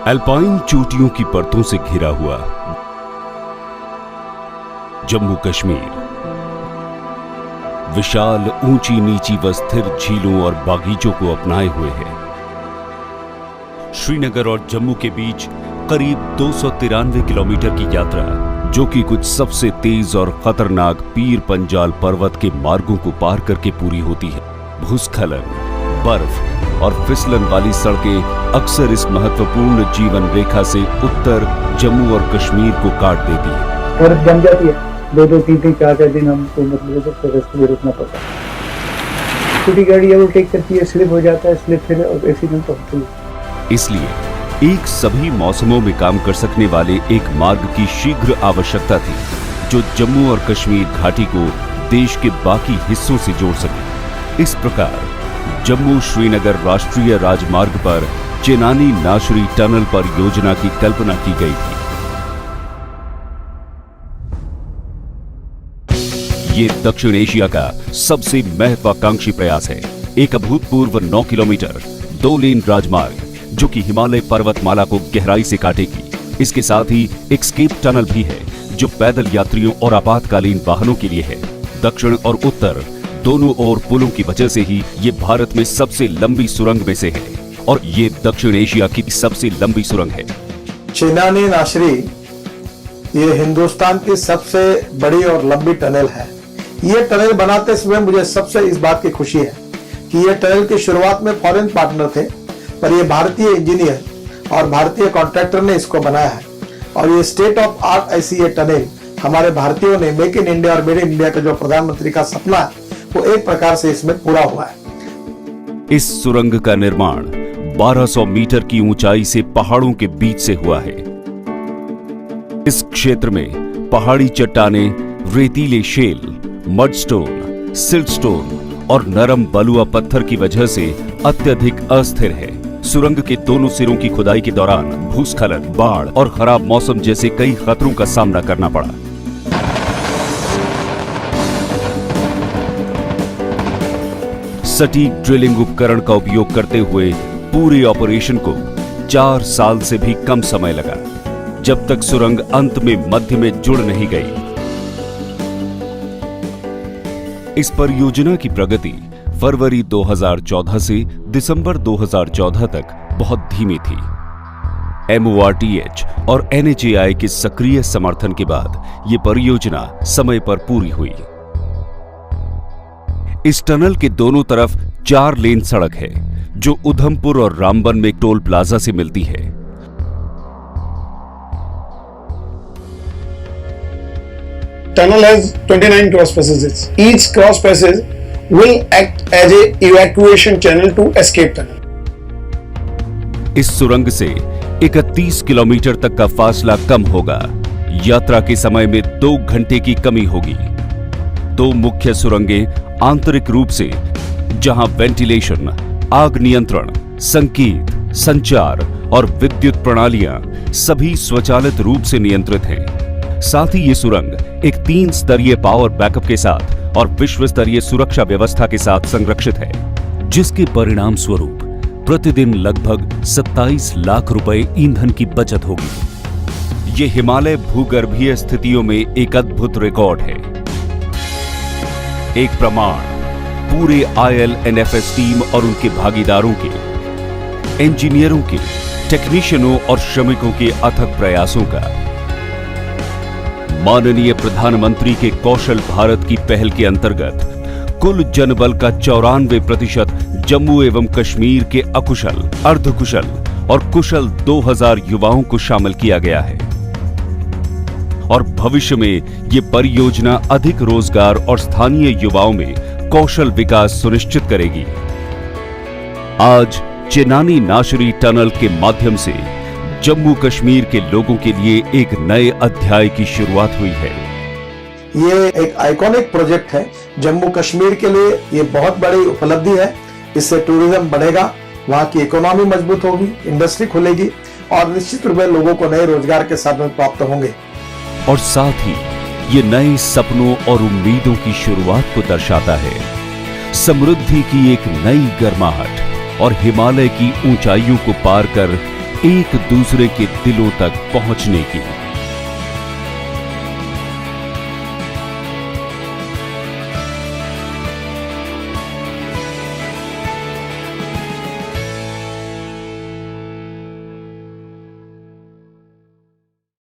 Alpine चोटियों की परतों से घिरा हुआ जम्मू कश्मीर विशाल ऊंची नीची व स्थिर झीलों और बागीचों को अपनाए हुए है। श्रीनगर और जम्मू के बीच करीब 293 किलोमीटर की यात्रा, जो कि कुछ सबसे तेज और खतरनाक पीर पंजाल पर्वत के मार्गों को पार करके पूरी होती है। भूस्खलन, बर्फ और फिसलन वाली सड़कें अक्सर इस महत्वपूर्ण जीवन रेखा से उत्तर जम्मू और कश्मीर को काट देती है। सड़क जम जाती है, 2-2, 3-3, 4-4 दिन हमको मतलब रास्ते में रुकना पड़ता है। छोटी गाड़ी ओवरटेक करती है, स्लिप हो जाता है, स्लिप फिर एक्सीडेंट होती है। इसलिए एक सभी मौसमों में काम कर सकने वाले एक मार्ग की शीघ्र आवश्यकता थी, जो जम्मू और कश्मीर घाटी को देश के बाकी हिस्सों से जोड़ सके। इस प्रकार जम्मू श्रीनगर राष्ट्रीय राजमार्ग पर चेनानी नाशरी टनल परियोजना की कल्पना की गई थी। ये दक्षिण एशिया का सबसे महत्वाकांक्षी प्रयास है। एक अभूतपूर्व 9 किलोमीटर 2 लेन राजमार्ग, जो कि हिमालय पर्वतमाला को गहराई से काटेगी। इसके साथ ही एक स्केप टनल भी है, जो पैदल यात्रियों और आपातकालीन वाहनों के लिए है। दक्षिण और उत्तर दोनों ओर पुलों की वजह से ही ये भारत में सबसे लंबी सुरंग में से है, और ये दक्षिण एशिया की सबसे लंबी सुरंग है। चेनानी नाशरी ये हिंदुस्तान की सबसे बड़ी और लंबी टनल है। ये टनल बनाते समय मुझे सबसे इस बात की खुशी है कि ये टनल की शुरुआत में फॉरेन पार्टनर थे, पर ये भारतीय इंजीनियर और भारतीय कॉन्ट्रैक्टर ने इसको बनाया है। और ये स्टेट ऑफ आर्ट ऐसी ये टनल हमारे भारतीयों ने मेक इन इंडिया और मेड इन इंडिया का जो प्रधानमंत्री का सपना है, वो एक प्रकार से इसमें पूरा हुआ है। इस सुरंग का निर्माण 1200 मीटर की ऊंचाई से पहाड़ों के बीच से हुआ है। इस क्षेत्र में पहाड़ी चट्टानें, रेतीले शेल, मडस्टोन, सिल्टस्टोन और नरम बलुआ पत्थर की वजह से अत्यधिक अस्थिर है। सुरंग के दोनों सिरों की खुदाई के दौरान भूस्खलन, बाढ़ और खराब मौसम जैसे कई खतरों का सामना करना पड़ा। सटीक ड्रिलिंग उपकरण का उपयोग करते हुए पूरे ऑपरेशन को 4 साल से भी कम समय लगा, जब तक सुरंग अंत में मध्य में जुड़ नहीं गई। इस परियोजना की प्रगति फरवरी 2014 से दिसंबर 2014 तक बहुत धीमी थी। MORTH और NHAI के सक्रिय समर्थन के बाद ये परियोजना समय पर पूरी हुई। इस टनल के दोनों तरफ 4 लेन सड़क है, जो उधमपुर और रामबन में टोल प्लाजा से मिलती है। Tunnel has 29 cross passages. Each cross passage will act as a evacuation channel to escape tunnel. इस सुरंग से 31 किलोमीटर तक का फासला कम होगा। यात्रा के समय में 2 घंटे की कमी होगी। 2 मुख्य सुरंगें आंतरिक रूप से, जहां वेंटिलेशन, आग नियंत्रण, संकेत, संचार और विद्युत प्रणालियां सभी स्वचालित रूप से नियंत्रित हैं। साथ ही ये सुरंग एक 3 स्तरीय पावर बैकअप के साथ और विश्व स्तरीय सुरक्षा व्यवस्था के साथ संरक्षित है, जिसके परिणाम स्वरूप प्रतिदिन लगभग 27 लाख रुपए ईंधन की बचत होगी। ये हिमालय भूगर्भीय स्थितियों में एक अद्भुत रिकॉर्ड है, एक प्रमाण पूरे ILNFS टीम और उनके भागीदारों के, इंजीनियरों के, टेक्नीशियनों और श्रमिकों के अथक प्रयासों का। माननीय प्रधानमंत्री के कौशल भारत की पहल के अंतर्गत कुल जनबल का 94% जम्मू एवं कश्मीर के अकुशल, अर्धकुशल और कुशल 2000 युवाओं को शामिल किया गया है, और भविष्य में ये परियोजना अधिक रोजगार और स्थानीय युवाओं में कौशल विकास सुनिश्चित करेगी। आज चेनानी नाशरी टनल के माध्यम से जम्मू कश्मीर के लोगों के लिए एक नए अध्याय की शुरुआत हुई है। ये एक आइकॉनिक प्रोजेक्ट है जम्मू कश्मीर के लिए। ये बहुत बड़ी उपलब्धि है। इससे टूरिज्म बढ़ेगा, वहाँ की इकोनॉमी मजबूत होगी, इंडस्ट्री खुलेगी और निश्चित रूप में लोगों को नए रोजगार के साधन प्राप्त होंगे। और साथ ही ये नए सपनों और उम्मीदों की शुरुआत को दर्शाता है। समृद्धि की एक नई गर्माहट और हिमालय की ऊंचाइयों को पार कर एक दूसरे के दिलों तक पहुंचने की।